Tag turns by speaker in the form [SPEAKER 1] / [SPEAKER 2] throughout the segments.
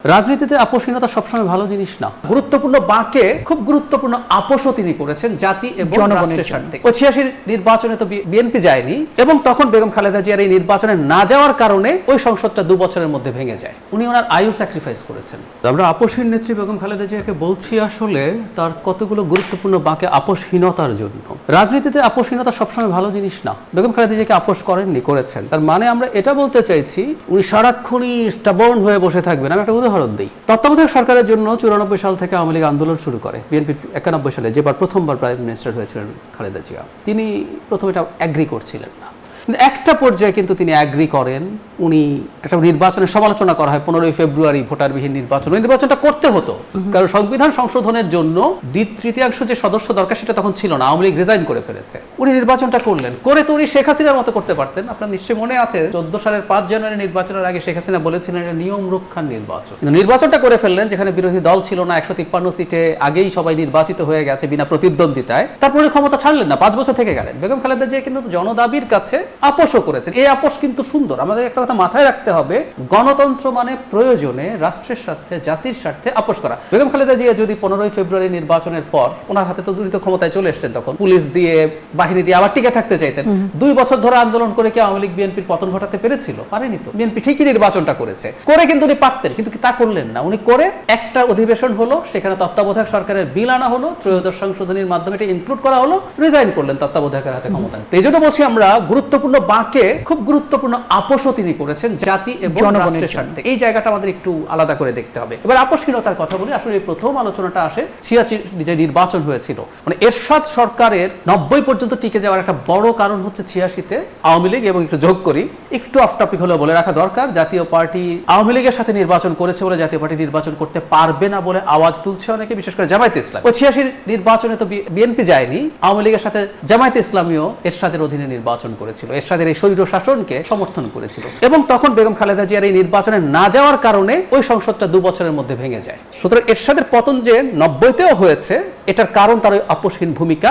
[SPEAKER 1] রাজনীতিতে আপোষহীনতা সবসময় ভালো জিনিস না। গুরুত্বপূর্ণ বাঁকে খুব গুরুত্বপূর্ণ আপোষও তিনি করেছেন জাতি এবং জনগণের স্বার্থে। ৮৬ নির্বাচনে তো বিএনপি যায়নি এবং তখন বেগম খালেদা জিয়ার এই নির্বাচনে না যাওয়ার কারণে ওই সংসদটা ২ বছরের মধ্যে ভেঙে যায়। উনি ওনার আয়ু স্যাক্রিফাইস করেছেন। আমরা আপোষহীন নেত্রী বেগম খালেদা জিয়াকে বলছি আসলে তার কতগুলো গুরুত্বপূর্ণ বাঁকে আপোষহীনতার জন্য। রাজনীতিতে আপোষহীনতা সবসময় ভালো জিনিস না। বেগম খালেদা জিয়াকে আপোষ করেননি, করেছেন। তার মানে আমরা এটা বলতে চাইছি উনি সারাক্ষণই স্টাবর্ন হয়ে বসে থাকবেন। আমি একটা উদাহরণ দিই। তত্ত্বাবধায়ক সরকারের জন্য ৯৪ সাল থেকে আওয়ামী লীগ আন্দোলন শুরু করে। বিএনপি ৯১ সালে যেবার প্রথমবার প্রাইম মিনিস্টার হয়েছিলেন খালেদা জিয়া, তিনি প্রথমে এটা অ্যাগ্রি করছিলেন না, কিন্তু একটা পর্যায়ে কিন্তু তিনি অ্যাগ্রি করেন। উনি একটা নির্বাচনের সমালোচনা করা হয় ১৫ই ফেব্রুয়ারি ভোটারবিহীন নির্বাচন। ওই নির্বাচনটা করতে হতো কারণ সংবিধান সংশোধনের জন্য ২/৩ যে সদস্য দরকার সেটা তখন ছিল না, আওয়ামী লীগ রিজাইন করে ফেলেছে। উনি নির্বাচনটা করলেন, করে তো উনি শেখ হাসিনার মতো করতে পারতেন। আপনার নিশ্চয়ই মনে আছে ১৪ সালের ৫ জানুয়ারি নির্বাচনের আগে শেখ হাসিনা বলেছিলেন এটা নিয়ম রক্ষার নির্বাচন। কিন্তু নির্বাচনটা করে ফেললেন যেখানে বিরোধী দল ছিল না, ১৫৩ সিটে আগেই সবাই নির্বাচিত হয়ে গেছে বিনা প্রতিদ্বন্দ্বিতায়। তারপরে ক্ষমতা ছাড়লেন না, ৫ বছর থেকে গেলেন। বেগম খালেদা জিয়া কিন্তু জনদাবির কাছে আপোষও করেছেন। এই আপোষ কিন্তু সুন্দর। আমাদের একটা কথা মাথায় রাখতে হবে, গণতন্ত্র মানে প্রয়োজনে রাষ্ট্রের স্বার্থে জাতির স্বার্থে আপোষ করা। বেগম খালেদা জিয়া যদি ১৫ই ফেব্রুয়ারি নির্বাচনের পর ওনার হাতে তো দুর্নীতি ক্ষমতায় চলে এসেছেন, তখন পুলিশ দিয়ে বাহিনী দিয়ে আবার টিকে থাকতে চাইতেন। ২ বছর ধরে আন্দোলন করে কি আওয়ামী লীগ বিএনপির পতন ঘটাতে পেরেছিল? পারেনি তো। বিএনপি ঠিকই নির্বাচনটা করেছে, করে কিন্তু উনি পারতেন, কিন্তু তা করলেন না। উনি করে একটা অধিবেশন হলো, সেখানে তত্ত্বাবধায়ক সরকারের বিল আনা হলো, ত্রয়োদশ সংশোধনীর মাধ্যমে এটা ইনক্লুড করা হলো, রিজাইন করলেন তত্ত্বাবধায়কের হাতে ক্ষমতা। এই জন্য বলছি আমরা গুরুত্বপূর্ণ বাঁকে খুব গুরুত্বপূর্ণ আপোষও তিনি করেছেন জাতি এবং জনগণের স্বার্থে। এই জায়গাটা আমাদের একটু আলাদা করে দেখতে হবে। এবার আপোষহীনতার কথা বলি। আসলে এই প্রথম আলোচনাটা আসে ৮৬ যে নির্বাচন হয়েছিল, মানে এরশাদ সরকারের ৯০ পর্যন্ত টিকে যাওয়ার একটা বড় কারণ হচ্ছে ৮৬-তে আওয়ামী লীগ, এবং একটু যোগ করি, একটু অফ টপিক হলেও বলে রাখা দরকার, জাতীয় পার্টি আওয়ামী লীগের সাথে নির্বাচন করেছে বলে জাতীয় পার্টি নির্বাচন করতে পারবে না বলে আওয়াজ তুলছে অনেকে, বিশেষ করে জামায়াতে ইসলাম। ৮৬ নির্বাচনে তো বিএনপি যায়নি, আওয়ামী লীগের সাথে জামায়াতে ইসলামীও এরশাদের অধীনে নির্বাচন করেছিল, এরশাদের এই স্বৈর শাসনকে সমর্থন করেছিল। এবং তখন বেগম খালেদা জিয়ার এই নির্বাচনে না যাওয়ার কারণে ওই সংসদটা ২ বছরের মধ্যে ভেঙে যায়। সুতরাং এরশাদের পতন যে ৯০-তেও হয়েছে, এটার কারণ তার ওই আপোষহীন ভূমিকা।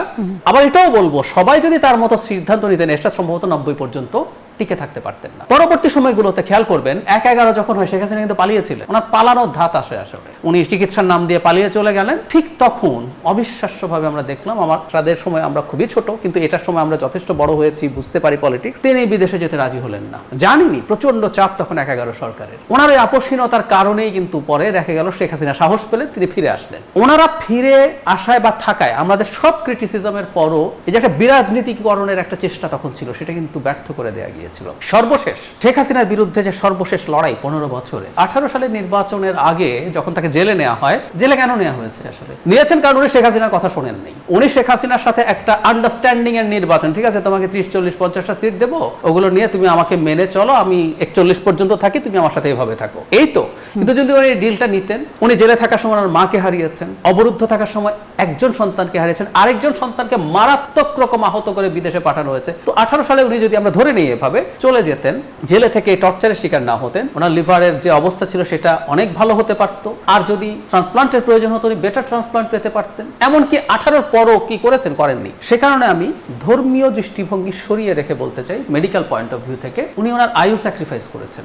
[SPEAKER 1] আবার এটাও বলবো, সবাই যদি তার মতো সিদ্ধান্ত নিতেন, এরশাদ সম্ভবত ৯০ পর্যন্ত টিকে থাকতে পারতেন না। পরবর্তী সময়গুলোতে খেয়াল করবেন, ১/১১ যখন হয়, শেখ হাসিনা কিন্তু পালিয়েছিলেন। ওনার পালানোর ধাত আসে আসলে, উনি চিকিৎসার নাম দিয়ে পালিয়ে চলে গেলেন। ঠিক তখন অবিশ্বাস্যভাবে আমরা দেখলাম, আমার তাদের সময় আমরা খুবই ছোট, কিন্তু এটার সময় আমরা যথেষ্ট বড় হয়েছি, বুঝতে পারি পলিটিক্স। তিনি বিদেশে যেতে রাজি হলেন না, জানিনি প্রচন্ড চাপ তখন ১/১১ সরকারের। ওনার এই আপোষহীনতার কারণেই কিন্তু পরে দেখা গেল শেখ হাসিনা সাহস পেলেন, তিনি ফিরে আসলেন। ওনারা ফিরে আসায় বা থাকায় আমাদের সব ক্রিটিসিজমের পরও এই যে একটা বিরাজনীতিকরণের একটা চেষ্টা তখন ছিল, সেটা কিন্তু ব্যর্থ করে দেওয়া গিয়েছিল। সর্বশেষ শেখ হাসিনার বিরুদ্ধে যে সর্বশেষ লড়াই ১৫ বছরে, ১৮ সালের নির্বাচনের আগে যখন তাকে জেলে নেওয়া হয়, জেলে কেন নেওয়া হয়েছে? আসলে নিয়েছেন কারণ উনি শেখ হাসিনার কথা শোনেন নাই। উনি শেখ হাসিনার সাথে একটা আন্ডারস্ট্যান্ডিং এর নির্বাচন, ঠিক আছে তোমাকে ৩০, ৪০, ৫০টা সিট দেবো, ওগুলো নিয়ে তুমি আমাকে মেনে চলো, আমি ৪১ পর্যন্ত থাকি, তুমি আমার সাথে এভাবে থাকো, এই তো। কিন্তু যদি উনি ডিলটা নিতেন, উনি জেলে থাকার সময় ওনার মাকে হারিয়েছেন, অবরুদ্ধ থাকার সময় একজন সন্তানকে হারিয়েছেন, আরেকজন সন্তানকে মারাত্মক রকম আহত করে বিদেশে পাঠানো হয়েছে। তো ১৮ সালে উনি যদি আমরা ধরে নিই এভাবে চলে যেতেন, জেলে থেকে টর্চারের শিকার না হতেন, ওনার লিভারের যে অবস্থা ছিল সেটা অনেক ভালো হতে পারত। আর যদি ট্রান্সপ্লান্টের প্রয়োজন হতো, উনি বেটার ট্রান্সপ্লান্ট পেতে পারতেন। এমনকি ১৮-র পরও কি করেছেন? করেননি। সে কারণে আমি ধর্মীয় দৃষ্টিভঙ্গি সরিয়ে রেখে বলতে চাই, মেডিকেল পয়েন্ট অফ ভিউ থেকে উনি ওনার আয়ু স্যাক্রিফাইস করেছেন।